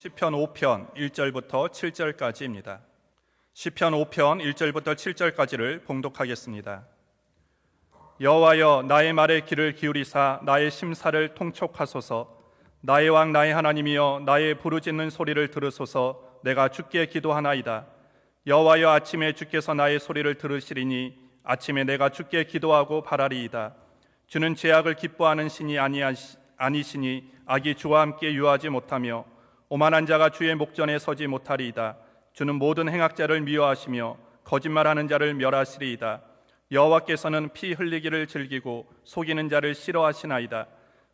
시편 5편 1절부터 7절까지입니다. 시편 5편 1절부터 7절까지를 봉독하겠습니다. 여호와여, 나의 말에 귀를 기울이사 나의 심사를 통촉하소서. 나의 왕 나의 하나님이여, 나의 부르짖는 소리를 들으소서. 내가 주께 기도하나이다. 여호와여, 아침에 주께서 나의 소리를 들으시리니 아침에 내가 주께 기도하고 바라리이다. 주는 죄악을 기뻐하는 신이 아니시니 악이 주와 함께 유하지 못하며 오만한 자가 주의 목전에 서지 못하리이다. 주는 모든 행악자를 미워하시며 거짓말하는 자를 멸하시리이다. 여호와께서는 피 흘리기를 즐기고 속이는 자를 싫어하시나이다.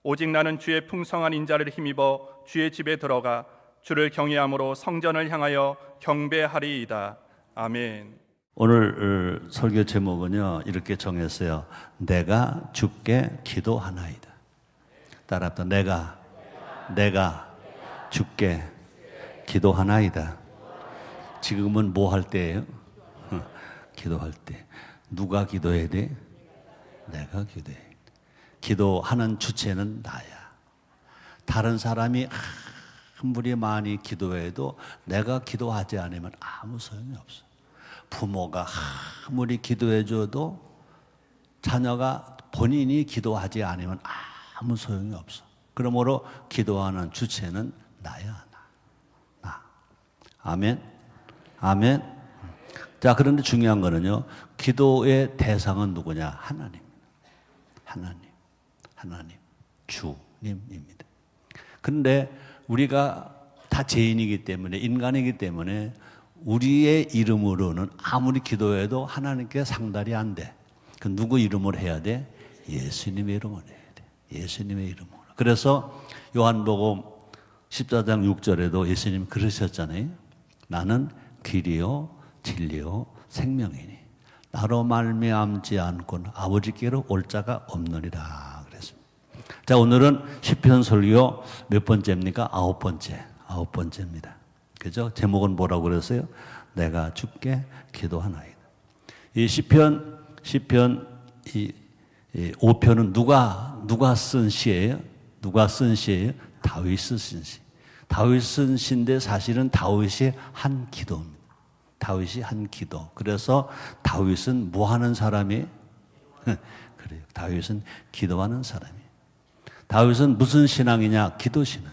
오직 나는 주의 풍성한 인자를 힘입어 주의 집에 들어가 주를 경외함으로 성전을 향하여 경배하리이다. 아멘. 오늘 설교 제목은요, 이렇게 정했어요. 내가 주께 기도하나이다. 따라합니다. 내가 주께 기도하나이다. 지금은 뭐 할 때예요? 기도할 때. 누가 기도해야 돼? 내가 기도해. 기도하는 주체는 나야. 다른 사람이 아무리 많이 기도해도 내가 기도하지 않으면 아무 소용이 없어. 부모가 아무리 기도해줘도 자녀가 본인이 기도하지 않으면 아무 소용이 없어. 그러므로 기도하는 주체는 나야, 나. 아멘. 아멘. 자, 그런데 중요한 거는요, 기도의 대상은 누구냐? 하나님, 주님입니다. 그런데 우리가 다 죄인이기 때문에, 인간이기 때문에 우리의 이름으로는 아무리 기도해도 하나님께 상달이 안 돼. 그 누구 이름으로 해야 돼? 예수님의 이름으로 해야 돼. 예수님의 이름으로. 그래서 요한복음 14장 6절에도 예수님 그러셨잖아요. 나는 길이요 진리요 생명이니 나로 말미암지 않고는 아버지께로 올 자가 없느니라 그랬습니다. 자, 오늘은 시편 설교 몇 번째입니까? 아홉 번째입니다. 그죠? 제목은 뭐라고 그랬어요? 내가 주께 기도하나이다. 이 시편 5편은 누가 쓴 시예요? 다윗이 쓴 시. 다윗이 쓴 시인데 사실은 다윗이 한 기도입니다. 다윗이 한 기도. 그래서 다윗은 뭐 하는 사람이? 그래요. 다윗은 기도하는 사람이에요. 다윗은 무슨 신앙이냐? 기도 신앙.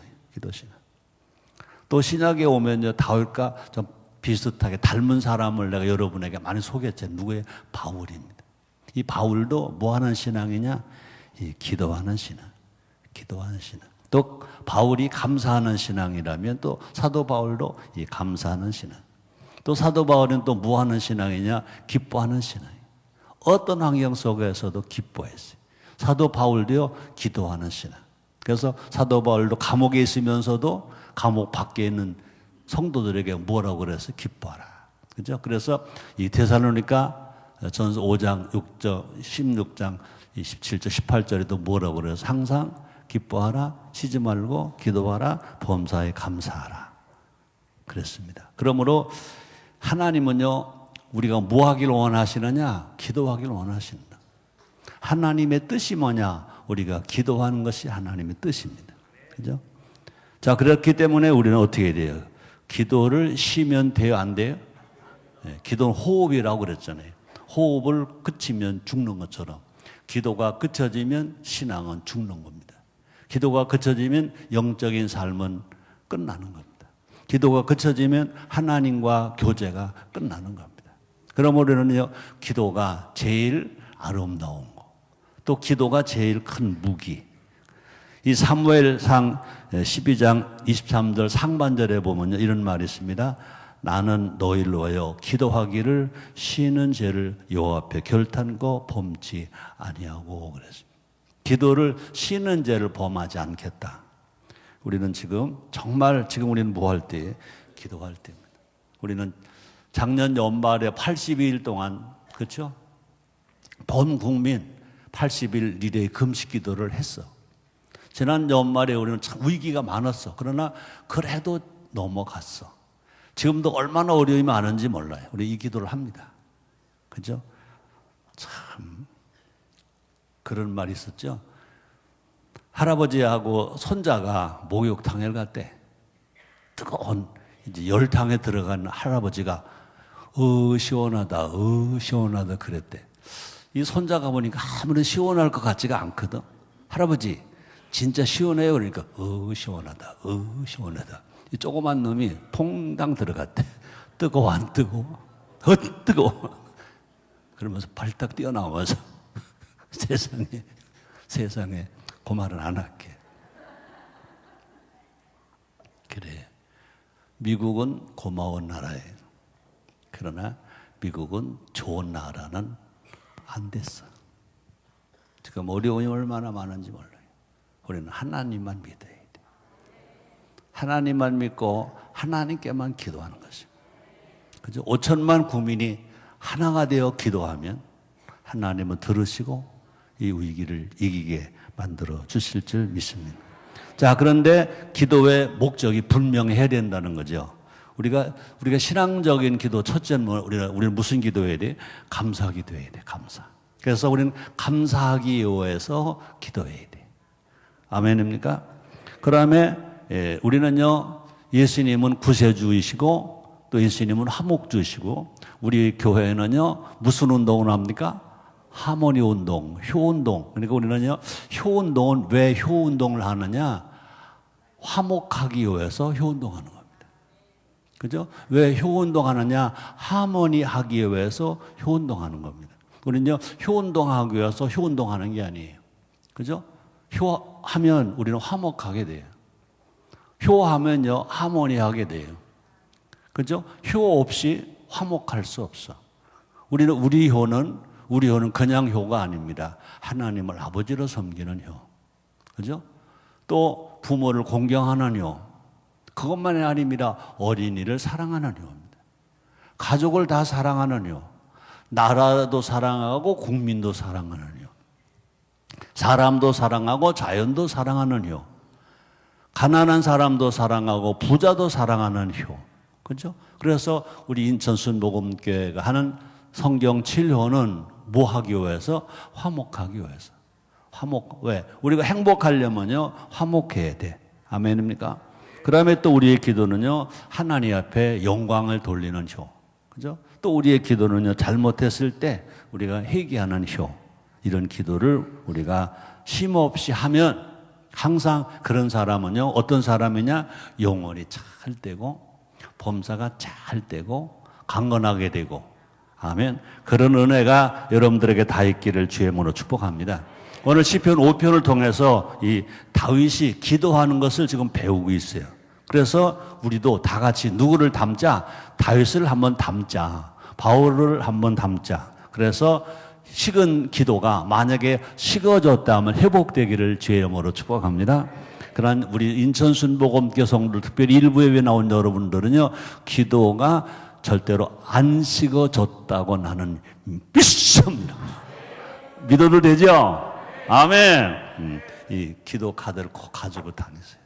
또 신약에 오면요, 다윗과 좀 비슷하게 닮은 사람을 내가 여러분에게 많이 소개했잖아요. 누구예요? 바울입니다. 이 바울도 뭐 하는 신앙이냐? 이 기도하는 신앙. 또 바울이 감사하는 신앙이라면 또 사도 바울도 이 감사하는 신앙. 또 사도 바울은 또 뭐 하는 신앙이냐? 기뻐하는 신앙이에요. 어떤 환경 속에서도 기뻐했어요. 사도 바울도요, 기도하는 신앙. 그래서 사도 바울도 감옥에 있으면서도 감옥 밖에 있는 성도들에게 뭐라고 그랬어요? 기뻐하라. 그죠? 그래서 이 데살로니가 전서 5장 6절, 16장 17절, 18절에도 뭐라고 그래서 항상 기뻐하라, 쉬지 말고 기도하라, 범사에 감사하라. 그랬습니다. 그러므로 하나님은요, 우리가 뭐 하길 원하시느냐? 기도하길 원하신다. 하나님의 뜻이 뭐냐? 우리가 기도하는 것이 하나님의 뜻입니다. 그죠? 자, 그렇기 때문에 우리는 어떻게 해야 돼요? 기도를 쉬면 돼요, 안 돼요? 네, 기도는 호흡이라고 그랬잖아요. 호흡을 그치면 죽는 것처럼 기도가 그쳐지면 신앙은 죽는 겁니다. 기도가 그쳐지면 영적인 삶은 끝나는 겁니다. 기도가 그쳐지면 하나님과 교제가 끝나는 겁니다. 그러므로 우리는요, 기도가 제일 아름다운 거, 또 기도가 제일 큰 무기. 이 사무엘상 12장 23절 상반절에 보면요, 이런 말이 있습니다. 나는 너희를 위하여 기도하기를 쉬는 죄를 여호와 앞에 결탄코 범치 아니하고 그랬습니다. 기도를 쉬는 죄를 범하지 않겠다. 우리는 지금 우리는 뭐 할 때? 기도할 때입니다. 우리는 작년 연말에 82일 동안, 그렇죠? 본 국민 80일 리레이 금식 기도를 했어. 지난 연말에 우리는 참 위기가 많았어. 그러나 그래도 넘어갔어. 지금도 얼마나 어려움이 많은지 몰라요. 우리 이 기도를 합니다. 그죠? 참 그런 말이 있었죠. 할아버지하고 손자가 목욕탕을 갔대. 뜨거운 이제 열탕에 들어간 할아버지가 시원하다, 시원하다 그랬대. 이 손자가 보니까 아무리 시원할 것 같지가 않거든. 할아버지, 진짜 시원해요. 그러니까, 시원하다, 시원하다. 이 조그만 놈이 퐁당 들어갔대. 뜨거워, 안 뜨거워? 뜨거워. 그러면서 발딱 뛰어나오면서 세상에 그 말은 안 할게. 그래. 미국은 고마운 나라예요. 그러나 미국은 좋은 나라는 안 됐어. 지금 어려움이 얼마나 많은지 몰라요. 우리는 하나님만 믿어야 돼. 하나님만 믿고 하나님께만 기도하는 것입니다. 그죠? 5천만 국민이 하나가 되어 기도하면 하나님은 들으시고 이 위기를 이기게 만들어 주실 줄 믿습니다. 자, 그런데 기도의 목적이 분명해야 된다는 거죠. 우리가 신앙적인 기도 첫째는 우리는 무슨 기도해야 돼? 감사 기도해야 돼. 감사. 그래서 우리는 감사하기 위해서 기도해야 돼. 아멘입니까? 그다음에 우리는요, 예수님은 구세주이시고 또 예수님은 화목주시고 우리 교회는요 무슨 운동을 합니까? 하모니 운동, 효운동. 그러니까 우리는요 효운동은 왜 효운동을 하느냐? 화목하기 위해서 효운동하는 겁니다. 그죠? 왜 효운동하느냐? 하모니 하기 위해서 효운동하는 겁니다. 우리는요 효운동하기 위해서 효운동하는 게 아니에요. 그죠? 효하면 우리는 화목하게 돼요. 효하면요 하모니 하게 돼요. 그죠? 효 없이 화목할 수 없어. 우리 효는 그냥 효가 아닙니다. 하나님을 아버지로 섬기는 효. 그죠? 또 부모를 공경하는 효. 그것만이 아닙니다. 어린이를 사랑하는 효입니다. 가족을 다 사랑하는 효. 나라도 사랑하고 국민도 사랑하는 효. 사람도 사랑하고 자연도 사랑하는 효. 가난한 사람도 사랑하고 부자도 사랑하는 효. 그죠? 그래서 우리 인천 순복음교회가 하는 성경 7호는 뭐 하기 위해서? 화목하기 위해서. 왜? 우리가 행복하려면요, 화목해야 돼. 아멘입니까? 그 다음에 또 우리의 기도는요, 하나님 앞에 영광을 돌리는 효. 그죠? 또 우리의 기도는요, 잘못했을 때 우리가 회개하는 효. 이런 기도를 우리가 쉼없이 하면 항상 그런 사람은요, 어떤 사람이냐? 영혼이 잘 되고, 범사가 잘 되고 강건하게 되고, 아멘. 그런 은혜가 여러분들에게 다 있기를 주의 이름으로 축복합니다. 오늘 시편 5편을 통해서 이 다윗이 기도하는 것을 지금 배우고 있어요. 그래서 우리도 다 같이 누구를 닮자? 다윗을 한번 닮자. 바울을 한번 닮자. 그래서 식은 기도가 만약에 식어졌다면 회복되기를 주의 이름으로 축복합니다. 그러한 우리 인천 순복음교회 성도들, 특별히 일부 예배 나온 여러분들은요, 기도가 절대로 안 식어졌다고 나는 믿습니다. 믿어도 되죠? 아멘. 이 기도 카드를 꼭 가지고 다니세요.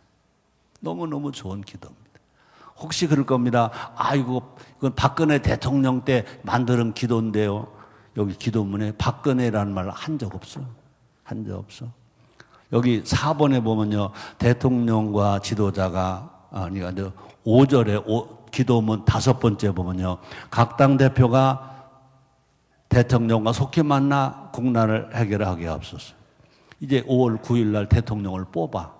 너무너무 좋은 기도입니다. 혹시 그럴 겁니다. 이건 박근혜 대통령 때 만드는 기도인데요. 여기 기도문에 박근혜라는 말 한 적 없어. 한 적 없어. 여기 4번에 보면요, 대통령과 지도자가, 5절에 기도문 5번째 보면요, 각 당 대표가 대통령과 속히 만나 국난을 해결하게 하옵소서. 이제 5월 9일 날 대통령을 뽑아.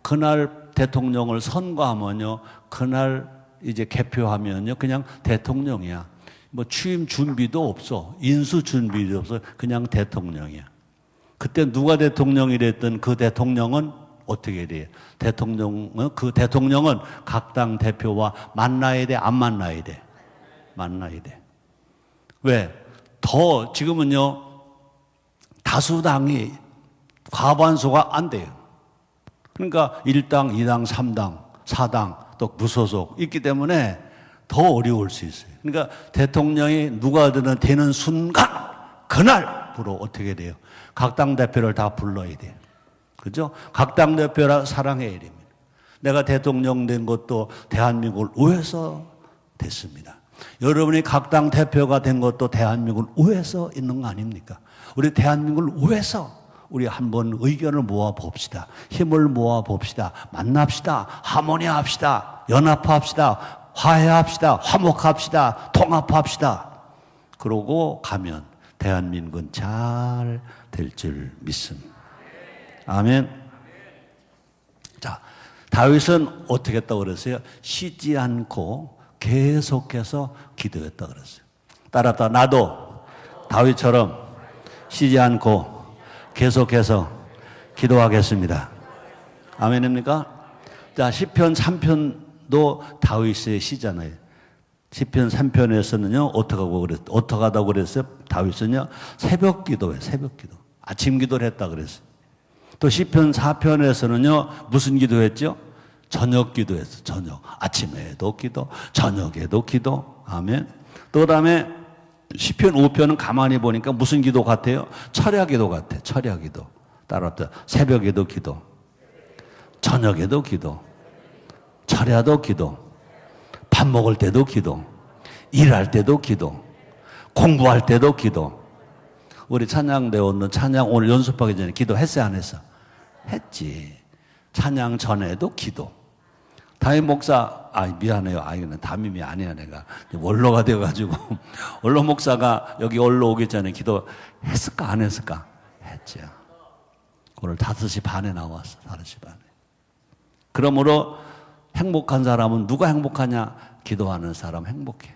그날 대통령을 선거하면요, 그날 이제 개표하면요, 그냥 대통령이야. 뭐 취임 준비도 없어. 인수 준비도 없어. 그냥 대통령이야. 그때 누가 대통령이 됐든 그 대통령은 어떻게 돼요? 그 대통령은 각 당 대표와 만나야 돼? 안 만나야 돼? 만나야 돼. 왜? 지금은요, 다수당이 과반수가 안 돼요. 그러니까 1당, 2당, 3당, 4당, 또 무소속 있기 때문에 더 어려울 수 있어요. 그러니까 대통령이 누가 되는 순간, 그날부로 어떻게 돼요? 각 당 대표를 다 불러야 돼요. 그죠? 각 당 대표라 사랑해야 됩니다. 내가 대통령 된 것도 대한민국을 위해서 됐습니다. 여러분이 각 당 대표가 된 것도 대한민국을 위해서 있는 거 아닙니까? 우리 대한민국을 위해서 우리 한번 의견을 모아 봅시다. 힘을 모아 봅시다. 만납시다. 하모니합시다. 연합합시다. 화해합시다. 화목합시다. 통합합시다. 그러고 가면 대한민국은 잘 될 줄 믿습니다. 아멘. 자, 다윗은 어떻게 했다고 그랬어요? 쉬지 않고 계속해서 기도했다고 그랬어요. 따라서 나도 다윗처럼 쉬지 않고 계속해서 기도하겠습니다. 아멘입니까? 자, 시편 3편도 다윗의 시잖아요. 시편 3편에서는요, 어떻게 하다고 그랬어요? 다윗은요, 새벽 기도예요, 새벽 기도. 아침 기도를 했다 그랬어요. 또 시편 4편에서는요, 무슨 기도했죠? 저녁 기도했어요, 저녁. 아침에도 기도, 저녁에도 기도. 아멘. 또 다음에 시편 5편은 가만히 보니까 무슨 기도 같아요? 철야 기도 같아요, 철야 기도. 따라서 새벽에도 기도, 저녁에도 기도, 철야도 기도, 밥 먹을 때도 기도, 일할 때도 기도, 공부할 때도 기도. 우리 찬양대원은 찬양 오늘 연습하기 전에 기도했어요, 안 했어? 했지. 찬양 전에도 기도. 담임 목사, 미안해요. 이거는 담임이 아니야, 내가. 원로가 되어가지고. 원로 목사가 여기 원로 오기 전에 기도 했을까, 안 했을까? 했죠. 오늘 5시 반에 나왔어, 5시 반에. 그러므로 행복한 사람은 누가 행복하냐? 기도하는 사람 행복해.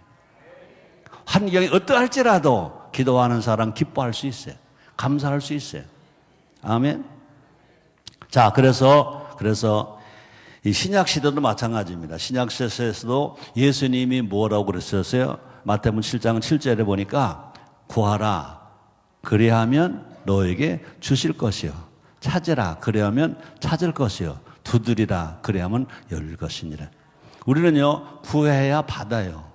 환경이 어떠할지라도 기도하는 사람 기뻐할 수 있어요. 감사할 수 있어요. 아멘. 자, 그래서 이 신약 시대도 마찬가지입니다. 신약 시대에서도 예수님이 뭐라고 그랬었어요? 마태복음 7장 7절에 보니까 구하라 그리하면 너에게 주실 것이요, 찾으라 그리하면 찾을 것이요, 두드리라 그리하면 열릴 것이니라. 우리는요, 구해야 받아요.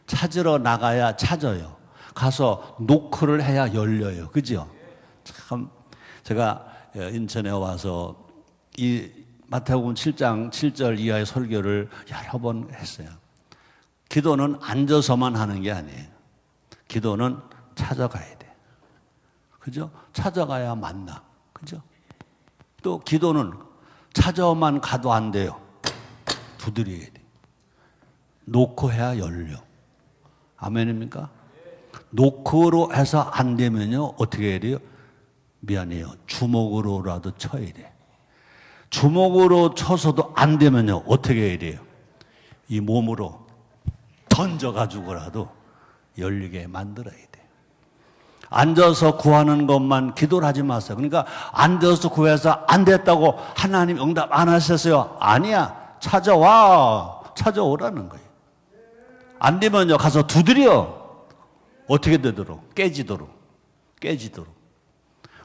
찾으러 나가야 찾아요. 가서 노크를 해야 열려요. 그죠? 참, 제가 인천에 와서 이 마태복음 7장 7절 이하의 설교를 여러 번 했어요. 기도는 앉아서만 하는 게 아니에요. 기도는 찾아가야 돼. 그죠? 찾아가야 만나. 그죠? 또 기도는 찾아만 가도 안 돼요. 두드려야 돼. 노크해야 열려. 아멘입니까? 노크로 해서 안 되면요, 어떻게 해야 돼요? 미안해요. 주먹으로라도 쳐야 돼. 주먹으로 쳐서도 안 되면요, 어떻게 해야 돼요? 이 몸으로 던져가지고라도 열리게 만들어야 돼. 앉아서 구하는 것만 기도를 하지 마세요. 그러니까 앉아서 구해서 안 됐다고 하나님 응답 안 하셨어요? 아니야. 찾아오라는 거예요. 안 되면요, 가서 두드려. 어떻게 되도록? 깨지도록.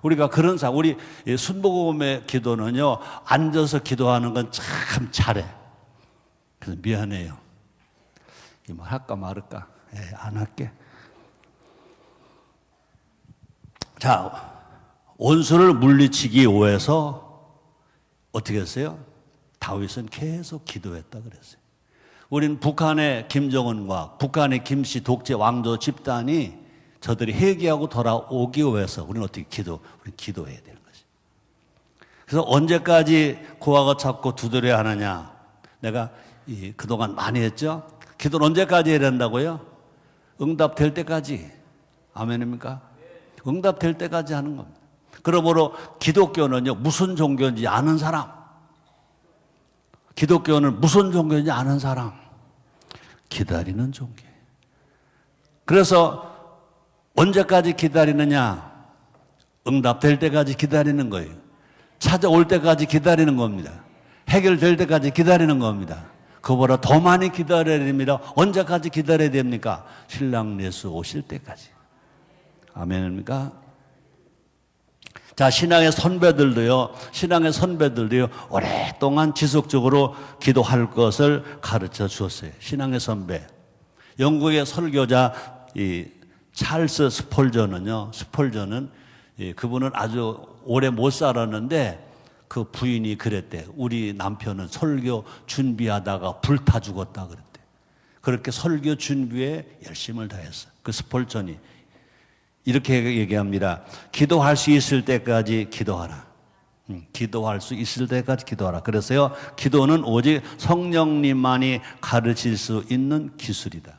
우리가 그런 우리 순복음의 기도는요, 앉아서 기도하는 건 참 잘해. 그래서 미안해요. 이 말 할까 말을까? 안 할게. 자, 원수를 물리치기 위해서 어떻게 했어요? 다윗은 계속 기도했다 그랬어요. 우리는 북한의 김정은과 북한의 김씨 독재 왕조 집단이 저들이 회개하고 돌아오기 위해서 우리는 어떻게 우리는 기도해야 되는 것이. 그래서 언제까지 구하고 찾고 두드려야 하느냐? 내가 그동안 많이 했죠? 기도는 언제까지 해야 된다고요? 응답될 때까지. 아멘입니까? 응답될 때까지 하는 겁니다. 그러므로 기독교는요, 무슨 종교인지 아는 사람. 기독교는 무슨 종교인지 아는 사람. 기다리는 종교예요. 그래서 언제까지 기다리느냐? 응답될 때까지 기다리는 거예요. 찾아올 때까지 기다리는 겁니다. 해결될 때까지 기다리는 겁니다. 그보다 더 많이 기다려야 됩니다. 언제까지 기다려야 됩니까? 신랑 예수 오실 때까지. 아멘입니까? 자, 신앙의 선배들도요, 오랫동안 지속적으로 기도할 것을 가르쳐 주었어요. 신앙의 선배. 영국의 설교자, 찰스 스폴전은 그분은 아주 오래 못 살았는데 그 부인이 그랬대. 우리 남편은 설교 준비하다가 불타 죽었다 그랬대. 그렇게 설교 준비에 열심을 다했어. 그 스폴전이 이렇게 얘기합니다. 기도할 수 있을 때까지 기도하라. 기도할 수 있을 때까지 기도하라. 그래서요, 기도는 오직 성령님만이 가르칠 수 있는 기술이다.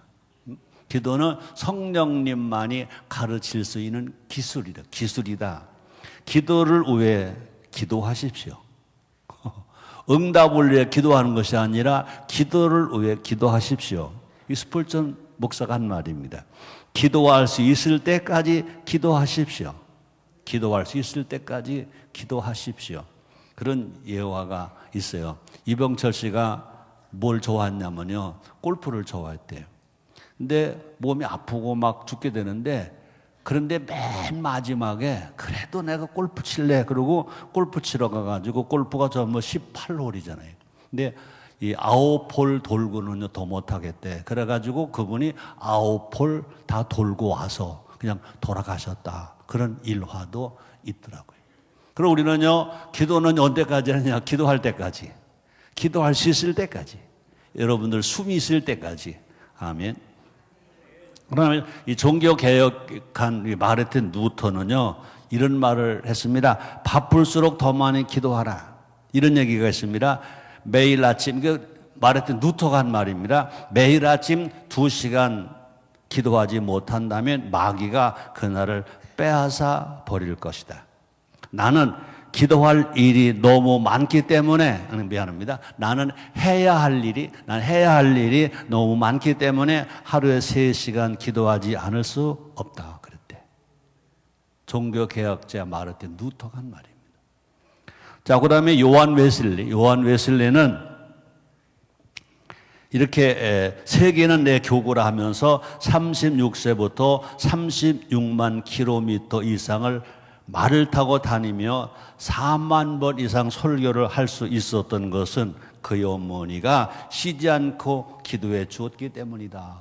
기도는 성령님만이 가르칠 수 있는 기술이다. 기도를 위해 기도하십시오. 응답을 위해 기도하는 것이 아니라 기도를 위해 기도하십시오. 이 스폴전 목사가 한 말입니다. 기도할 수 있을 때까지 기도하십시오. 기도할 수 있을 때까지 기도하십시오. 그런 예화가 있어요. 이병철 씨가 뭘 좋아했냐면요, 골프를 좋아했대요. 근데 몸이 아프고 막 죽게 되는데, 그런데 맨 마지막에 그래도 내가 골프 칠래 그러고 골프 치러 가가지고, 골프가 전부 18홀이잖아요. 근데 이 9홀 돌고는요 더 못하겠대. 그래가지고 그분이 9홀 다 돌고 와서 그냥 돌아가셨다. 그런 일화도 있더라고요. 그럼 우리는요, 기도는 언제까지 하냐? 기도할 때까지. 기도할 수 있을 때까지. 여러분들 숨이 있을 때까지. 아멘. 그러면 이 종교개혁한 마르틴 루터는요, 이런 말을 했습니다. 바쁠수록 더 많이 기도하라. 이런 얘기가 있습니다. 매일 아침, 마르틴 루터가 한 말입니다. 매일 아침 2시간 기도하지 못한다면 마귀가 그날을 빼앗아 버릴 것이다. 나는 기도할 일이 너무 많기 때문에, 미안합니다. 나는 해야 할 일이 너무 많기 때문에 하루에 3시간 기도하지 않을 수 없다. 그랬대. 종교개혁자 마르틴 루터가 한 말입니다. 자, 그 다음에 요한 웨슬리는 이렇게 세계는 내 교구라 하면서 36세부터 36만 킬로미터 이상을 말을 타고 다니며 4만 번 이상 설교를 할 수 있었던 것은 그의 어머니가 쉬지 않고 기도해 주었기 때문이다.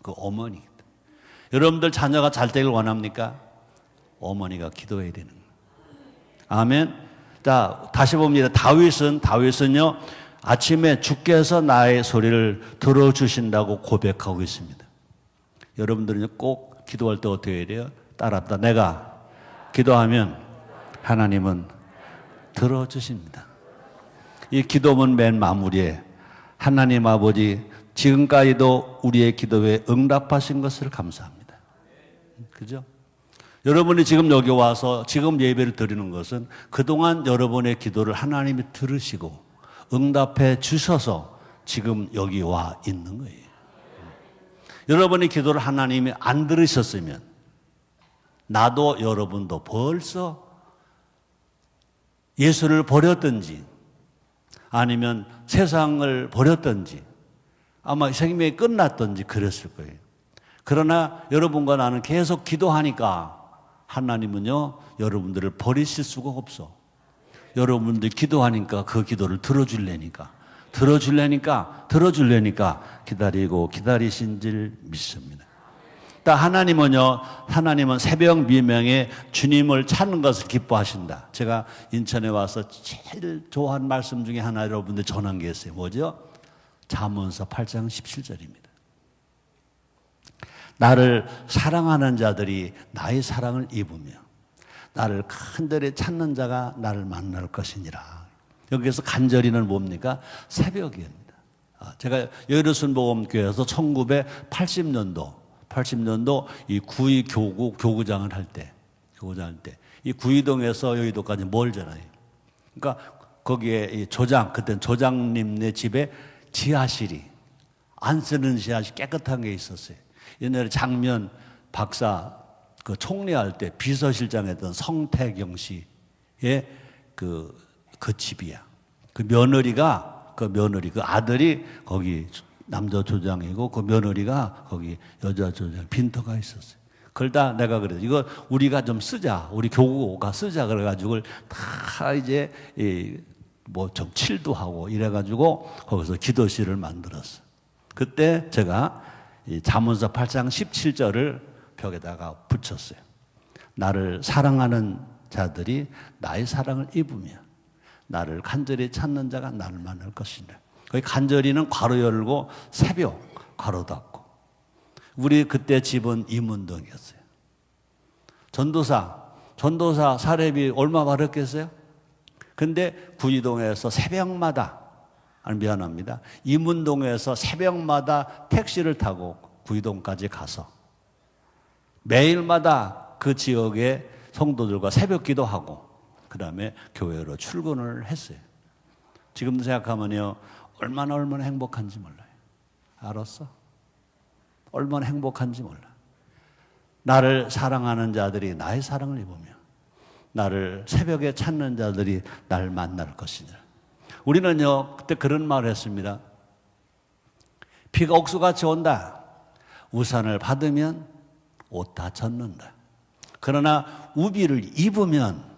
그 어머니. 여러분들 자녀가 잘 되길 원합니까? 어머니가 기도해야 되는 거예요. 아멘. 자, 다시 봅니다. 다윗은요, 아침에 주께서 나의 소리를 들어주신다고 고백하고 있습니다. 여러분들은요, 꼭 기도할 때 어떻게 해야 돼요? 따라합니다. 내가 기도하면 하나님은 들어주십니다. 이 기도문 맨 마무리에 하나님 아버지, 지금까지도 우리의 기도에 응답하신 것을 감사합니다. 그죠? 여러분이 지금 여기 와서 지금 예배를 드리는 것은 그동안 여러분의 기도를 하나님이 들으시고 응답해 주셔서 지금 여기 와 있는 거예요. 여러분의 기도를 하나님이 안 들으셨으면 나도 여러분도 벌써 예수를 버렸든지 아니면 세상을 버렸든지 아마 생명이 끝났든지 그랬을 거예요. 그러나 여러분과 나는 계속 기도하니까 하나님은요, 여러분들을 버리실 수가 없어. 여러분들이 기도하니까 그 기도를 들어주려니까 기다리고 기다리신 줄 믿습니다. 하나님은 새벽 미명에 주님을 찾는 것을 기뻐하신다. 제가 인천에 와서 제일 좋아하는 말씀 중에 하나 여러분들 전한 게 있어요. 뭐죠? 잠언서 8장 17절입니다. 나를 사랑하는 자들이 나의 사랑을 입으며 나를 간절히 찾는 자가 나를 만날 것이니라. 여기서 간절히는 뭡니까? 새벽입니다. 제가 여의도순복음교회에서 1980년도 이 구의 교구장을 할 때, 이 구의동에서 여의도까지 멀잖아요. 그러니까 거기에 그땐 조장님네 집에 지하실이, 안 쓰는 지하실 깨끗한 게 있었어요. 옛날에 장면 박사 그 총리할 때 비서실장 했던 성태경 씨의 그 집이야. 그 아들이 거기 남자 조장이고 그 며느리가 거기 여자 조장 빈터가 있었어요. 그러다 내가 그래서 이거 우리가 좀 쓰자. 우리 교구가 쓰자. 그래가지고 다 이제 뭐 좀 칠도 하고 이래가지고 거기서 기도실을 만들었어. 그때 제가 이 잠언서 8장 17절을 벽에다가 붙였어요. 나를 사랑하는 자들이 나의 사랑을 입으며 나를 간절히 찾는 자가 나를 만날 것이다. 거기 간절히는 괄호 열고 새벽 괄호 닫고. 우리 그때 집은 이문동이었어요. 전도사 사례비 얼마 받았겠어요? 근데 구이동에서 새벽마다, 미안합니다, 이문동에서 새벽마다 택시를 타고 구이동까지 가서 매일마다 그 지역의 성도들과 새벽 기도하고 그 다음에 교회로 출근을 했어요. 지금도 생각하면요, 얼마나 행복한지 몰라요. 알았어? 얼마나 행복한지 몰라. 나를 사랑하는 자들이 나의 사랑을 입으며 나를 새벽에 찾는 자들이 나를 만날 것이니라. 우리는요, 그때 그런 말을 했습니다. 비가 옥수같이 온다. 우산을 받으면 옷 다 젖는다. 그러나 우비를 입으면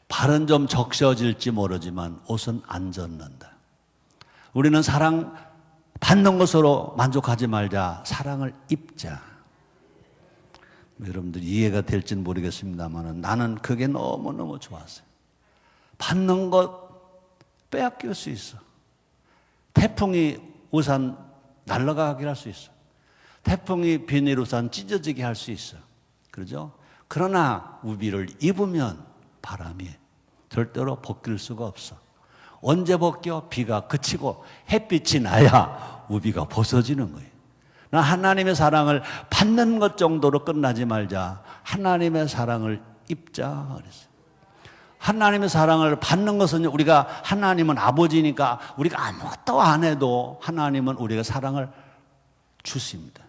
발은 좀 적셔질지 모르지만 옷은 안 젖는다. 우리는 사랑 받는 것으로 만족하지 말자. 사랑을 입자. 여러분들 이해가 될지는 모르겠습니다만 나는 그게 너무너무 좋았어요. 받는 것 빼앗길 수 있어. 태풍이 우산 날아가게 할 수 있어. 태풍이 비닐 우산 찢어지게 할 수 있어. 그러죠? 그러나 우비를 입으면 바람이 절대로 벗길 수가 없어. 언제 벗겨? 비가 그치고 햇빛이 나야 우비가 벗어지는 거예요. 나 하나님의 사랑을 받는 것 정도로 끝나지 말자. 하나님의 사랑을 입자 그랬어요. 하나님의 사랑을 받는 것은 우리가, 하나님은 아버지니까 우리가 아무것도 안 해도 하나님은 우리가 사랑을 주십니다.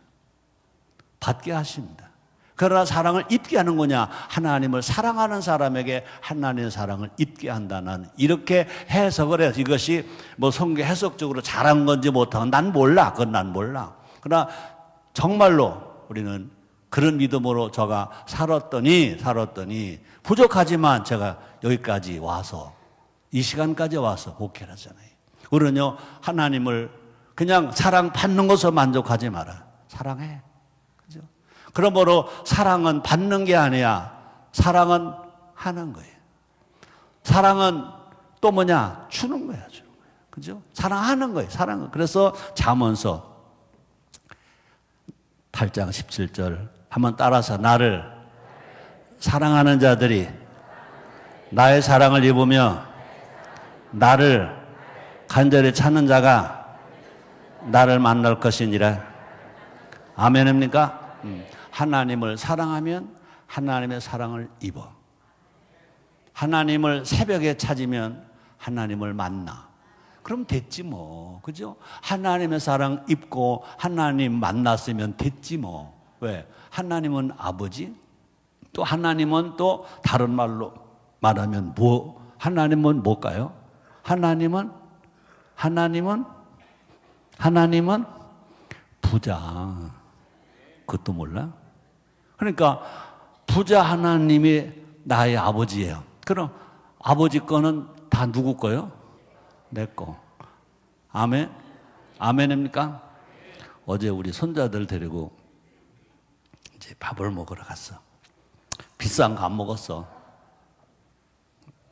받게 하십니다. 그러나 사랑을 입게 하는 거냐? 하나님을 사랑하는 사람에게 하나님의 사랑을 입게 한다는, 이렇게 해석을 해서 이것이 성경 해석적으로 잘한 건지 못한 건 난 몰라. 그건 난 몰라. 그러나 정말로 우리는 그런 믿음으로 제가 살았더니 부족하지만 제가 여기까지 와서 이 시간까지 와서 목회를 하잖아요. 우리는요, 하나님을 그냥 사랑받는 것으로 만족하지 마라. 사랑해. 그죠? 그러므로 사랑은 받는 게 아니야. 사랑은 하는 거예요. 사랑은 또 뭐냐? 주는 거야. 주는 거야. 그죠? 사랑하는 거예요. 사랑은. 그래서 잠언서 8장 17절 한번 따라서, 나를 사랑하는 자들이 나의 사랑을 입으며 나를 간절히 찾는 자가 나를 만날 것이니라. 아멘입니까? 하나님을 사랑하면 하나님의 사랑을 입어. 하나님을 새벽에 찾으면 하나님을 만나. 그럼 됐지 뭐. 그죠? 하나님의 사랑 입고 하나님 만났으면 됐지 뭐. 왜? 하나님은 아버지, 또 하나님은 또 다른 말로 말하면 하나님은 뭘까요? 하나님은 부자. 그것도 몰라? 그러니까 부자 하나님이 나의 아버지예요. 그럼 아버지 거는 다 누구 거요? 내 거. 아멘? 아멘입니까? 어제 우리 손자들 데리고 이제 밥을 먹으러 갔어. 비싼 거 안 먹었어.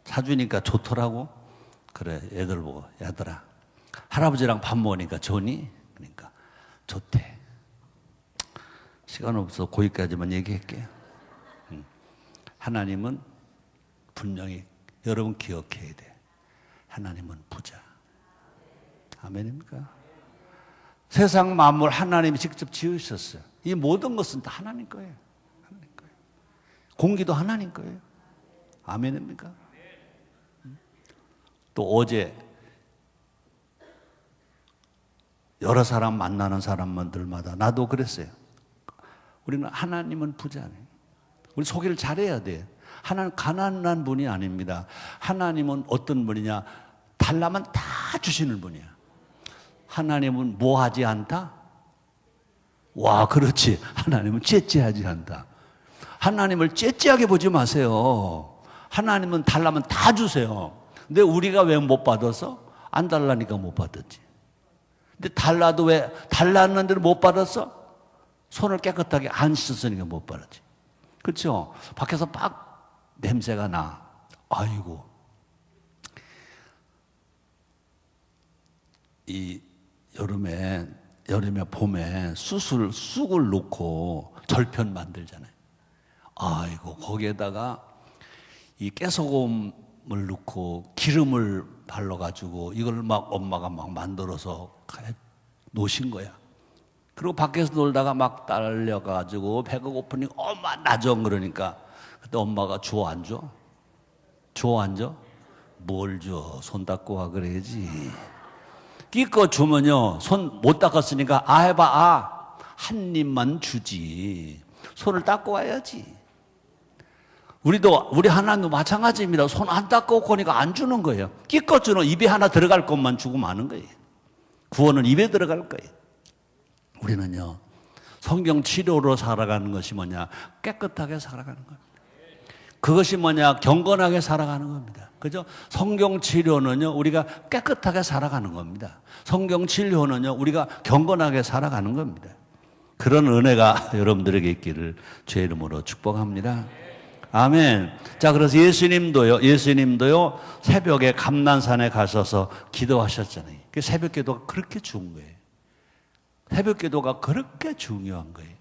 사주니까 좋더라고. 그래, 애들 보고, 얘들아, 할아버지랑 밥 먹으니까 좋니? 그러니까 좋대. 시간 없어. 거기까지만 얘기할게. 하나님은 분명히 여러분 기억해야 돼. 하나님은 부자. 아멘입니까? 세상 만물 하나님이 직접 지으셨어요. 이 모든 것은 다 하나님 거예요. 하나님 거예요. 공기도 하나님 거예요. 아멘입니까? 또 어제 여러 사람 만나는 사람들마다 나도 그랬어요. 우리는 하나님은 부자네. 우리 소개를 잘해야 돼. 하나님 가난한 분이 아닙니다. 하나님은 어떤 분이냐? 달라면 다 주시는 분이야. 하나님은 뭐 하지 않다? 와, 그렇지. 하나님은 째째하지 않다. 하나님을 째째하게 보지 마세요. 하나님은 달라면 다 주세요. 근데 우리가 왜 못 받아서? 안 달라니까 못 받았지. 근데 달라도 왜 달랐는데도 못 받았어? 손을 깨끗하게 안 씻었으니까 못 받았지. 그렇죠? 밖에서 막 냄새가 나. 아이고. 이 여름에 여름에 봄에 쑥을 넣고 절편 만들잖아요. 아이고, 거기에다가 이 깨소금을 넣고 기름을 발라가지고 이걸 막 엄마가 막 만들어서 놓으신 거야. 그리고 밖에서 놀다가 막 딸려가지고 배가 고프니까 엄마 나 좀 그러니까 그때 엄마가 줘 안 줘? 줘 안 줘? 뭘 줘? 손 닦고 와 그래야지. 끼껏 주면요 손 못 닦았으니까 해봐 한 입만 주지. 손을 닦고 와야지. 우리 하나님도 마찬가지입니다. 손 안 닦고 오니까 안 주는 거예요. 끼껏 주는 입에 하나 들어갈 것만 주고 마는 거예요. 구원은 입에 들어갈 거예요. 우리는요 성경 치료로 살아가는 것이 뭐냐? 깨끗하게 살아가는 겁니다. 그것이 뭐냐? 경건하게 살아가는 겁니다. 그죠? 성경 치료는요 우리가 깨끗하게 살아가는 겁니다. 성경 진료는요 우리가 경건하게 살아가는 겁니다. 그런 은혜가 여러분들에게 있기를 주의 이름으로 축복합니다. 아멘. 자, 그래서 예수님도요 새벽에 감난산에 가셔서 기도하셨잖아요. 그 새벽 기도가 그렇게 좋은 거예요. 새벽 기도가 그렇게 중요한 거예요.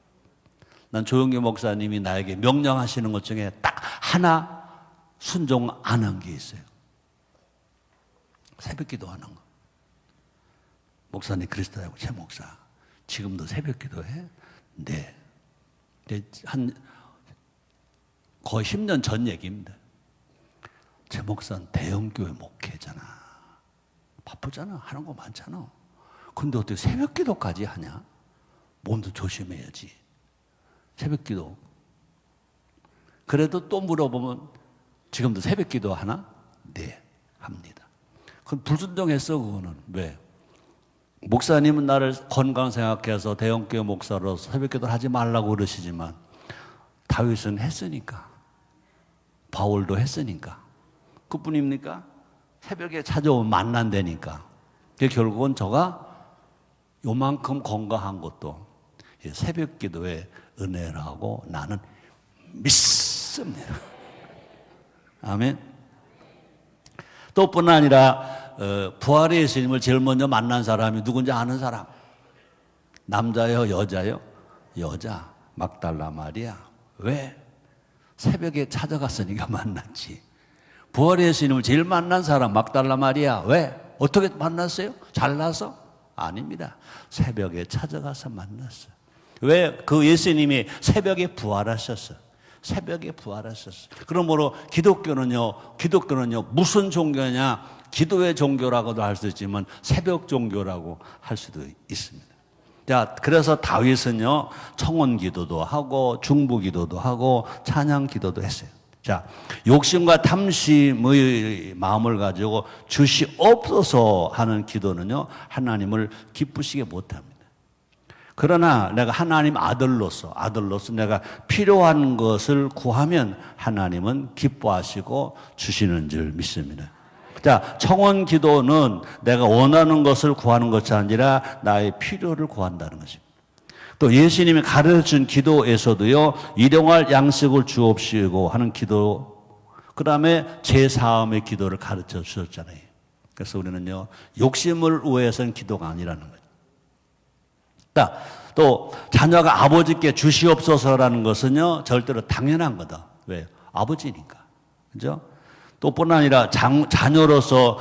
난 조영기 목사님이 나에게 명령하시는 것 중에 딱 하나 순종 안 한 게 있어요. 새벽 기도하는 거. 목사님 그리스도라고 최 목사 지금도 새벽 기도해? 네. 거의 10년 전 얘기입니다. 최 목사는 대형교회 목회잖아. 바쁘잖아. 하는 거 많잖아. 근데 어떻게 새벽 기도까지 하냐? 몸도 조심해야지. 새벽 기도. 그래도 또 물어보면 지금도 새벽 기도 하나? 네, 합니다. 그건 불순종했어, 그거는. 왜? 목사님은 나를 건강 생각해서 대형교회 목사로서 새벽 기도를 하지 말라고 그러시지만 다윗은 했으니까. 바울도 했으니까. 그뿐입니까? 새벽에 찾아오면 만난다니까. 결국은 저가 요만큼 건강한 것도 새벽 기도의 은혜라고 나는 믿습니다. 아멘. 또 뿐만 아니라 부활의 예수님을 제일 먼저 만난 사람이 누군지 아는 사람. 남자요 여자요? 여자. 막달라 마리아. 왜? 새벽에 찾아갔으니까 만났지. 부활의 예수님을 제일 만난 사람 막달라 마리아. 왜? 어떻게 만났어요? 잘나서? 아닙니다. 새벽에 찾아가서 만났어요. 왜? 그 예수님이 새벽에 부활하셨어요. 새벽에 부활하셨어요. 그러므로 기독교는요 무슨 종교냐? 기도의 종교라고도 할 수 있지만 새벽 종교라고 할 수도 있습니다. 자, 그래서 다윗은요 청원 기도도 하고 중보 기도도 하고 찬양 기도도 했어요. 자, 욕심과 탐심의 마음을 가지고 주시옵소서 하는 기도는요 하나님을 기쁘시게 못합니다. 그러나 내가 하나님 아들로서 내가 필요한 것을 구하면 하나님은 기뻐하시고 주시는 줄 믿습니다. 자, 청원 기도는 내가 원하는 것을 구하는 것이 아니라 나의 필요를 구한다는 것입니다. 또 예수님이 가르쳐준 기도에서도요 일용할 양식을 주옵시고 하는 기도, 그 다음에 제사함의 기도를 가르쳐 주셨잖아요. 그래서 우리는요 욕심을 위해서는 기도가 아니라는 거죠. 또 자녀가 아버지께 주시옵소서라는 것은요 절대로 당연한 거다. 왜? 아버지니까. 그죠? 또 뿐 아니라 자녀로서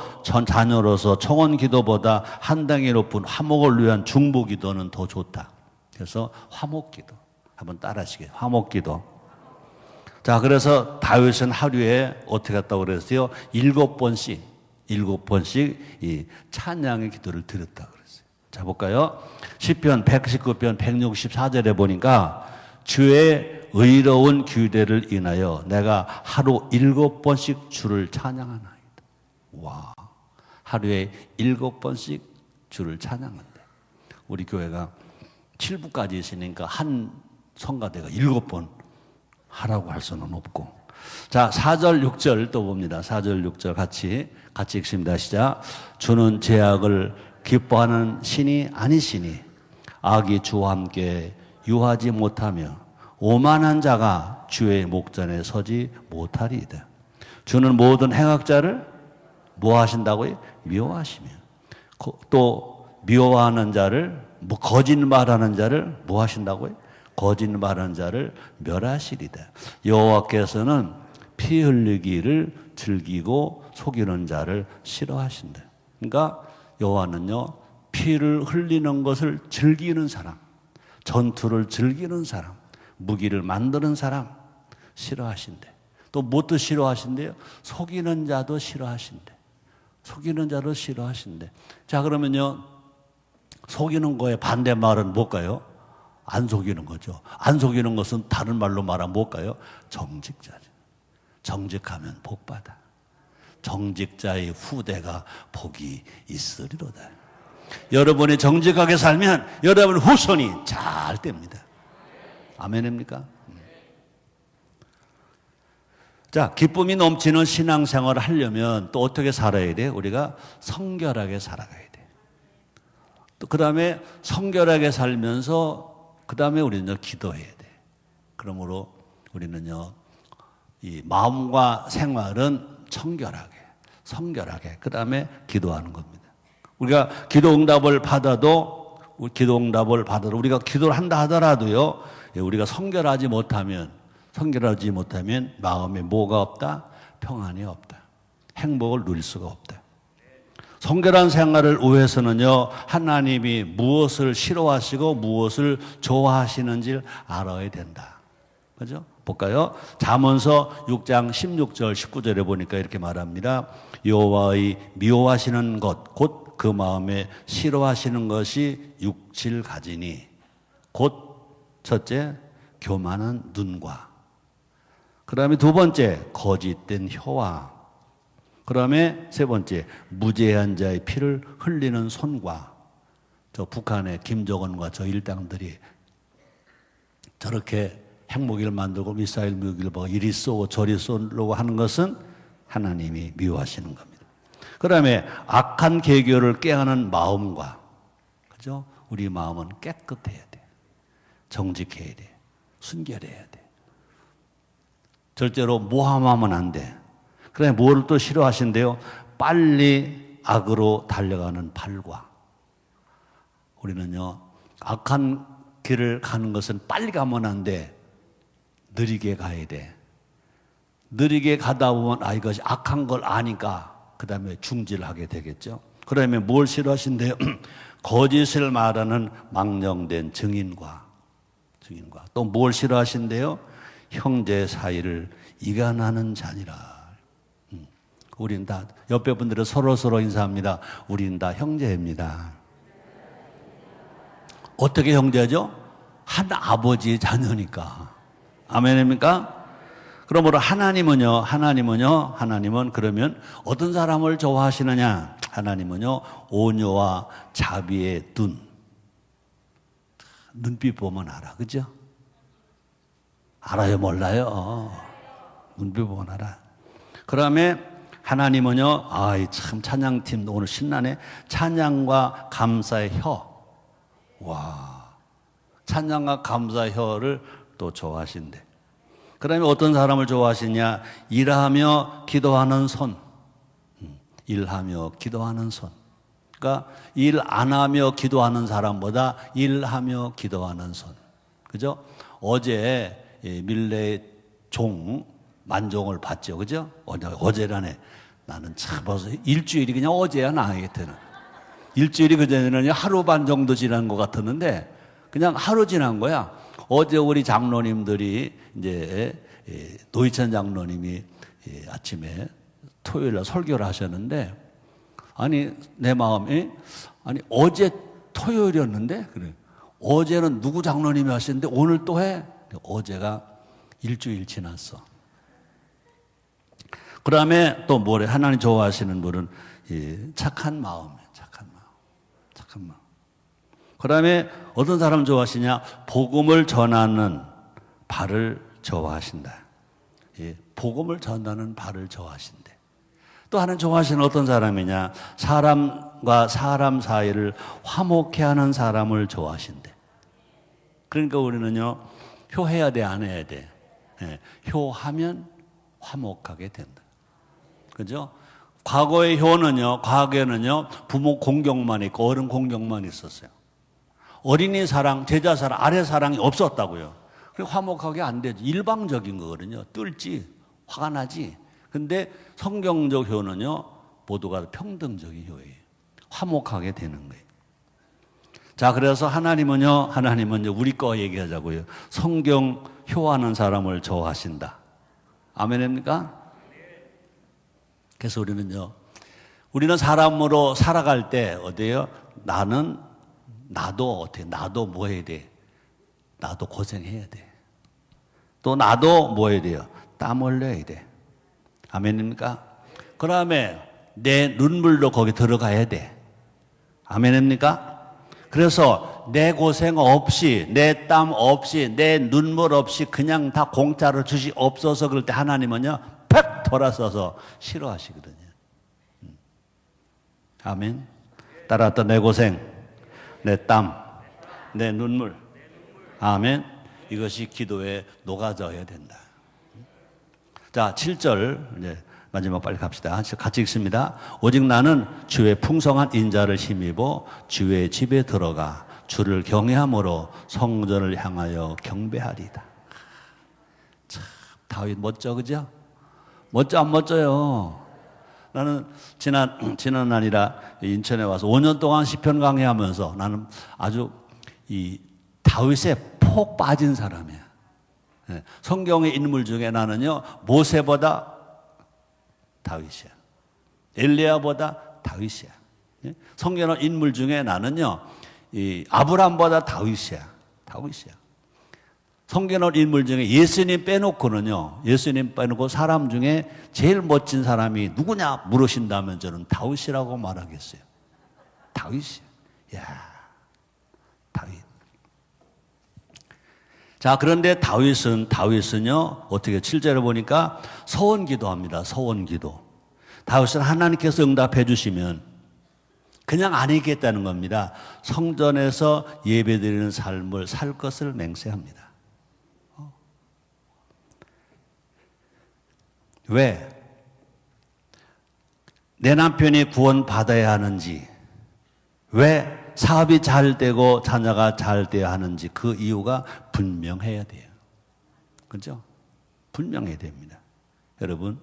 청원 기도보다 한 단계 높은 화목을 위한 중보 기도는 더 좋다. 그래서 화목 기도 한번 따라하시게. 화목 기도. 자, 그래서 다윗은 하루에 어떻게 했다고 그랬어요? 7번씩 이 찬양의 기도를 드렸다고 그랬어요. 자, 볼까요? 시편 119편 164절에 보니까 주의 의로운 규례를 인하여 내가 하루 7번씩 주를 찬양하나이다. 와, 하루에 7번씩 주를 찬양한다. 우리 교회가 7부까지 있으니까 한 성가대가 7번 하라고 할 수는 없고. 자, 4절 6절 또 봅니다. 4절 6절 같이 읽습니다. 시작. 주는 죄악을 기뻐하는 신이 아니시니 악이 주와 함께 유하지 못하며 오만한 자가 주의 목전에 서지 못하리이다. 주는 모든 행악자를 뭐 하신다고요? 미워하시며 또 미워하는 자를, 거짓말하는 자를 뭐 하신다고요? 거짓말하는 자를 멸하시리다. 여호와께서는 피 흘리기를 즐기고 속이는 자를 싫어하신다. 그러니까 여호와는요, 피를 흘리는 것을 즐기는 사람, 전투를 즐기는 사람, 무기를 만드는 사람 싫어하신대. 또 무엇도 싫어하신대요? 속이는 자도 싫어하신대. 속이는 자도 싫어하신대. 자, 그러면요, 속이는 거에 반대말은 뭘까요? 안 속이는 거죠. 안 속이는 것은 다른 말로 말하면 뭘까요? 정직자죠. 정직하면 복받아. 정직자의 후대가 복이 있으리로다. 여러분이 정직하게 살면 여러분 후손이 잘 됩니다. 아멘입니까? 자, 기쁨이 넘치는 신앙생활을 하려면 또 어떻게 살아야 돼요? 우리가 성결하게 살아가야 돼요. 또 그 다음에 성결하게 살면서 그 다음에 우리는요, 기도해야 돼. 그러므로 우리는요, 이 마음과 생활은 청결하게, 성결하게, 그 다음에 기도하는 겁니다. 우리가 기도 응답을 받아도 우리가 기도를 한다 하더라도요, 우리가 성결하지 못하면 마음에 뭐가 없다? 평안이 없다. 행복을 누릴 수가 없다. 성결한 생활을 위해서는요, 하나님이 무엇을 싫어하시고 무엇을 좋아하시는지를 알아야 된다. 그죠? 볼까요? 잠언서 6장 16절 19절에 보니까 이렇게 말합니다. 여호와의 미워하시는 것 곧 그 마음에 싫어하시는 것이 육칠 가지니 곧 첫째 교만한 눈과 그 다음에 두 번째 거짓된 혀와 그 다음에 세 번째 무죄한 자의 피를 흘리는 손과 저 북한의 김정은과 저 일당들이 저렇게 핵무기를 만들고 미사일 무기를 보고 이리 쏘고 저리 쏘려고 하는 것은 하나님이 미워하시는 겁니다. 그 다음에 악한 계교를 깨하는 마음과 그죠? 우리 마음은 깨끗해야 돼. 정직해야 돼. 순결해야 돼. 절대로 모함하면 안 돼. 그래, 뭐를 또 싫어하신대요? 빨리 악으로 달려가는 발과. 우리는요, 악한 길을 가는 것은 빨리 가면 안 돼. 느리게 가야 돼. 느리게 가다 보면, 이것이 악한 걸 아니까, 그 다음에 중지를 하게 되겠죠. 그러면 뭘 싫어하신대요? 거짓을 말하는 망령된 증인과. 또 뭘 싫어하신대요? 형제 사이를 이간하는 자니라. 우린 다 옆에 분들은 서로 인사합니다. 우린 다 형제입니다. 어떻게 형제죠? 한 아버지의 자녀니까. 아멘입니까? 그러므로 하나님은 그러면 어떤 사람을 좋아하시느냐? 하나님은요, 온유와 자비의 눈빛 보면 알아. 그죠? 알아요, 몰라요? 눈빛 보면 알아. 그 다음에 하나님은요, 참 찬양팀 오늘 신나네. 찬양과 감사의 혀. 와. 찬양과 감사의 혀를 또 좋아하신대. 그 다음에 어떤 사람을 좋아하시냐? 일하며 기도하는 손. 일하며 기도하는 손. 그러니까 일 안 하며 기도하는 사람보다 일하며 기도하는 손. 그죠? 어제 밀레 종 만종을 봤죠. 그죠? 어제라네. 나는 참 벌써 일주일이 그냥 어제야, 나에게는. 일주일이 그전에는 하루 반 정도 지난 것 같았는데 그냥 하루 지난 거야. 어제 우리 장로님들이 이제 노희찬 장로님이 아침에 토요일 날 설교를 하셨는데 내 마음이 어제 토요일이었는데 그래. 어제는 누구 장로님이 하셨는데 오늘 또 해? 어제가 일주일 지났어. 그 다음에 또 뭐래? 하나님 좋아하시는 분은 착한 마음이에요. 착한 마음. 그 다음에 어떤 사람 좋아하시냐? 복음을 전하는 발을 좋아하신다. 복음을 전하는 발을 좋아하신대. 또 하나는 좋아하시는 어떤 사람이냐? 사람과 사람 사이를 화목케 하는 사람을 좋아하신대. 그러니까 우리는요, 효해야 돼, 안 해야 돼? 효하면 화목하게 된다. 그죠? 과거의 효는요, 과거에는요, 부모 공경만 있고 어른 공경만 있었어요. 어린이 사랑, 제자 사랑, 아래 사랑이 없었다고요. 그리고 화목하게 안 되지. 일방적인 거거든요. 뜰지, 화가 나지. 근데 성경적 효는요, 모두가 평등적인 효예요. 화목하게 되는 거예요. 자, 그래서 하나님은요, 우리 거 얘기하자고요. 성경 효하는 사람을 좋아하신다. 아멘입니까? 그래서 우리는 사람으로 살아갈 때 어때요? 나도 뭐 해야 돼? 나도 고생해야 돼. 또 나도 뭐 해야 돼요? 땀 흘려야 돼. 아멘입니까? 그 다음에 내 눈물도 거기 들어가야 돼. 아멘입니까? 그래서 내 고생 없이, 내 땀 없이, 내 눈물 없이 그냥 다 공짜로 주시옵소서. 그럴 때 하나님은요, 팍 돌아서서 싫어하시거든요. 아멘. 따라서 내 고생, 내 땀, 내 눈물. 아멘. 이것이 기도에 녹아져야 된다. 자, 7절 이제 마지막 빨리 갑시다. 같이 읽습니다. 오직 나는 주의 풍성한 인자를 힘입어 주의 집에 들어가 주를 경외함으로 성전을 향하여 경배하리다. 참, 다윗 멋져, 그죠? 멋져 안 멋져요? 나는 지난 날이라 인천에 와서 5년 동안 시편 강의하면서 나는 아주 이 다윗에 폭 빠진 사람이야. 성경의 인물 중에 나는요, 모세보다 다윗이야. 엘리야보다 다윗이야. 성경의 인물 중에 나는요, 이 아브람보다 다윗이야. 성경의 인물 중에 예수님 빼놓고 사람 중에 제일 멋진 사람이 누구냐 물으신다면 저는 다윗이라고 말하겠어요. 다윗이야. 야, 다윗. 자, 그런데 다윗은요, 어떻게 7절에 보니까 서원 기도합니다. 서원 기도. 다윗은 하나님께서 응답해 주시면 그냥 안 있겠다는 겁니다. 성전에서 예배드리는 삶을 살 것을 맹세합니다. 왜? 내 남편이 구원받아야 하는지, 왜 사업이 잘 되고 자녀가 잘 돼야 하는지 그 이유가 분명해야 돼요. 그렇죠? 분명해야 됩니다. 여러분,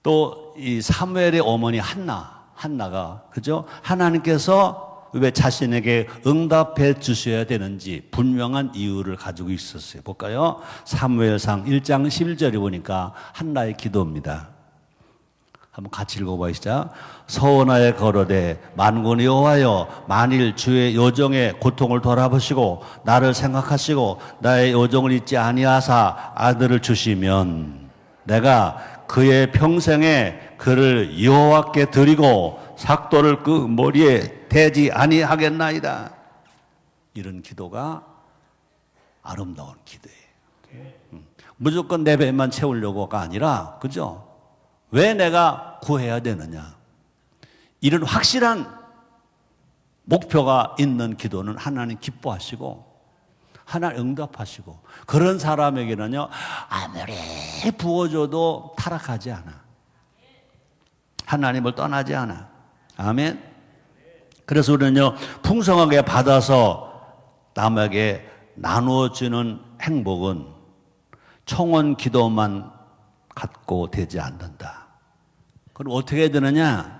또 이 사무엘의 어머니 한나가 그죠? 하나님께서 왜 자신에게 응답해 주셔야 되는지 분명한 이유를 가지고 있었어요. 볼까요? 사무엘상 1장 11절에 보니까 한나의 기도입니다. 한번 같이 읽어봐요. 시작. 서원하에 걸어대 만군의 여호와여, 만일 주의 요정의 고통을 돌아보시고 나를 생각하시고 나의 요정을 잊지 아니하사 아들을 주시면 내가 그의 평생에 그를 여호와께 드리고 삭도를 그 머리에 대지 아니하겠나이다. 이런 기도가 아름다운 기도예요. 무조건 내 배만 채우려고가 아니라, 그죠? 왜 내가 구해야 되느냐? 이런 확실한 목표가 있는 기도는 하나님 기뻐하시고 하나님 응답하시고, 그런 사람에게는요, 아무리 부어줘도 타락하지 않아. 하나님을 떠나지 않아. 아멘. 그래서 우리는요, 풍성하게 받아서 남에게 나누어주는 행복은 청원 기도만 갖고 되지 않는다. 그럼 어떻게 해야 되느냐?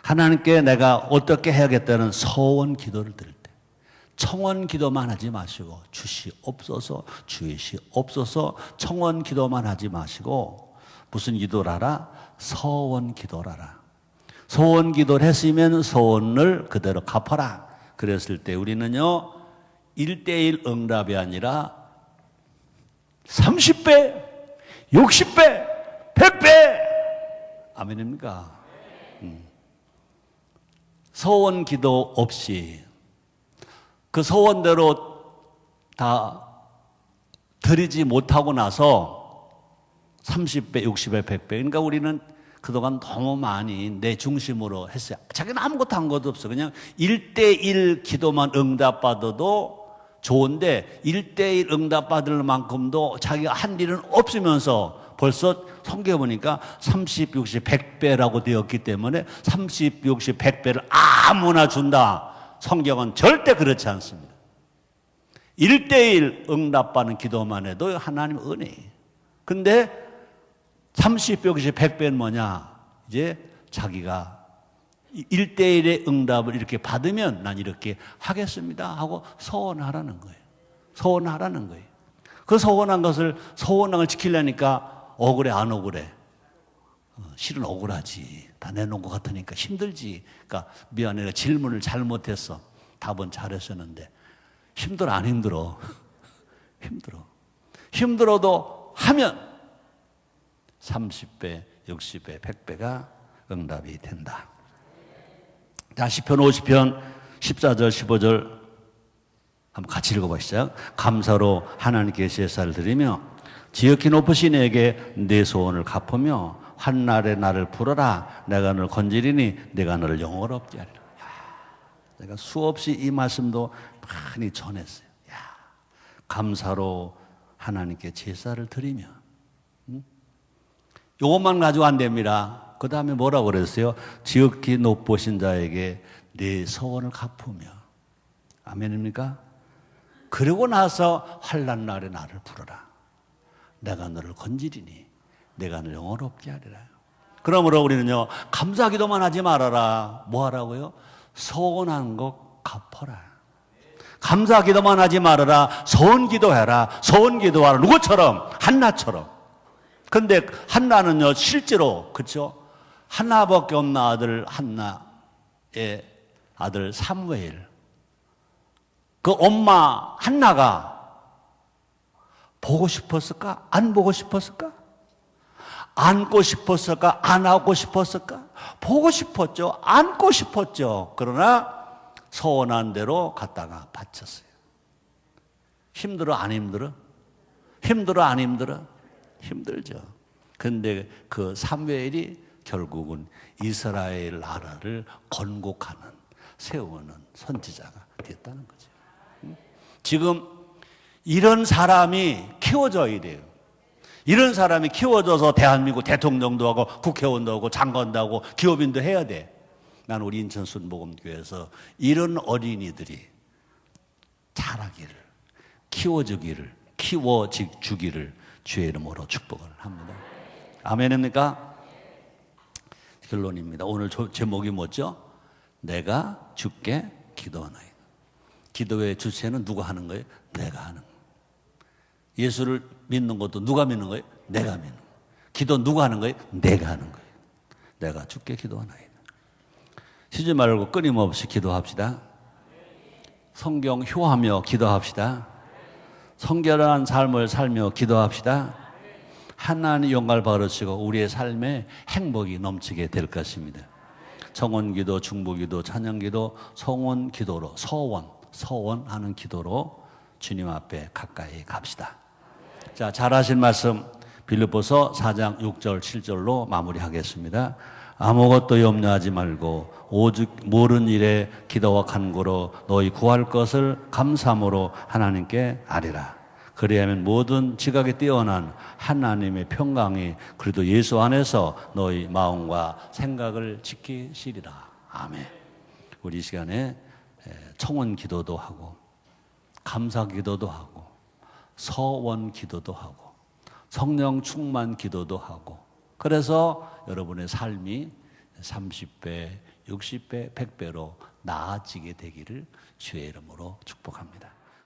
하나님께 내가 어떻게 해야겠다는 서원 기도를 드릴 때, 청원 기도만 하지 마시고 주시옵소서, 주시옵소서, 청원 기도만 하지 마시고 무슨 기도라라? 서원 기도라라. 소원 기도를 했으면 소원을 그대로 갚아라. 그랬을 때 우리는요, 1대1 응답이 아니라 30배, 60배, 100배. 아멘입니까? 소원 기도 없이 그 소원대로 다 드리지 못하고 나서 30배, 60배, 100배. 그러니까 우리는 그동안 너무 많이 내 중심으로 했어요. 자기는 아무것도 한 것도 없어. 그냥 1대1 기도만 응답받아도 좋은데 1대1 응답받을 만큼도 자기가 한 일은 없으면서 벌써 성경에 보니까 30, 60, 100배라고 되었기 때문에 30, 60, 100배를 아무나 준다. 성경은 절대 그렇지 않습니다. 1대1 응답받는 기도만 해도 하나님 은혜예요. 근데 30, 60, 100배는 뭐냐? 이제 자기가 1대1의 응답을 이렇게 받으면 난 이렇게 하겠습니다 하고 서원하라는 거예요. 서원하라는 거예요. 그 서원한 것을, 서원한 걸 지키려니까 억울해, 안 억울해? 실은 억울하지. 다 내놓은 것 같으니까 힘들지. 그러니까 미안해, 내가 질문을 잘못했어. 답은 잘했었는데. 힘들어, 안 힘들어? 힘들어. 힘들어도 하면 30배, 60배, 100배가 응답이 된다. 자, 시편 50편 14절, 15절 한번 같이 읽어보시죠. 감사로 하나님께 제사를 드리며 지극히 높으신 이에게 내 소원을 갚으며 환날에 나를 풀어라. 내가 너를 건지리니 내가 너를 영원롭게 하리라. 내가 수없이 이 말씀도 많이 전했어요. 감사로 하나님께 제사를 드리며, 이것만 가지고 안 됩니다. 그 다음에 뭐라고 그랬어요? 지극히 높으신 자에게 내 소원을 갚으며. 아멘입니까? 그러고 나서 환난 날에 나를 부르라. 내가 너를 건지리니 내가 너를 영원롭게 하리라. 그러므로 우리는요, 감사기도만 하지 말아라. 뭐 하라고요? 서원한 것 갚아라. 감사기도만 하지 말아라. 서원기도해라. 서원기도하라. 누구처럼? 한나처럼. 근데 한나는요, 실제로, 그렇죠? 하나밖에 없는 아들 한나의 아들 사무엘. 그 엄마 한나가 보고 싶었을까? 안 보고 싶었을까? 안고 싶었을까? 안 하고 싶었을까? 보고 싶었죠. 안고 싶었죠. 그러나 서원한 대로 갖다가 바쳤어요. 힘들어? 안 힘들어? 힘들어? 안 힘들어? 힘들죠. 근데 그 사무엘이 결국은 이스라엘 나라를 건국하는, 세우는 선지자가 됐다는 거죠. 지금 이런 사람이 키워져야 돼요. 이런 사람이 키워져서 대한민국 대통령도 하고 국회의원도 하고 장관도 하고 기업인도 해야 돼. 난 우리 인천 순복음교회에서 이런 어린이들이 자라기를, 키워주기를 주의 이름으로 축복을 합니다. 아멘입니까? 결론입니다. 오늘 제목이 뭐죠? 내가 주께 기도하나이다. 기도의 주체는 누가 하는 거예요? 내가 하는 거예요. 예수를 믿는 것도 누가 믿는 거예요? 내가 믿는 거예요. 기도 누가 하는 거예요? 내가 하는 거예요. 내가 주께 기도하나이다. 쉬지 말고 끊임없이 기도합시다. 성경 효하며 기도합시다. 성결한 삶을 살며 기도합시다. 하나님 영광을 받으시고 우리의 삶에 행복이 넘치게 될 것입니다. 청원기도, 중보기도, 찬양기도, 성원기도로 서원하는 기도로 주님 앞에 가까이 갑시다. 자, 잘하신 말씀 빌립보서 4장 6절 7절로 마무리하겠습니다. 아무것도 염려하지 말고 오직 모든 일에 기도와 간구로 너희 구할 것을 감사함으로 하나님께 아뢰라. 그리하면 모든 지각에 뛰어난 하나님의 평강이 그리도 예수 안에서 너희 마음과 생각을 지키시리라. 아멘. 우리 이 시간에 청원 기도도 하고 감사 기도도 하고 서원 기도도 하고 성령 충만 기도도 하고, 그래서 여러분의 삶이 30배, 60배, 100배로 나아지게 되기를 주의 이름으로 축복합니다.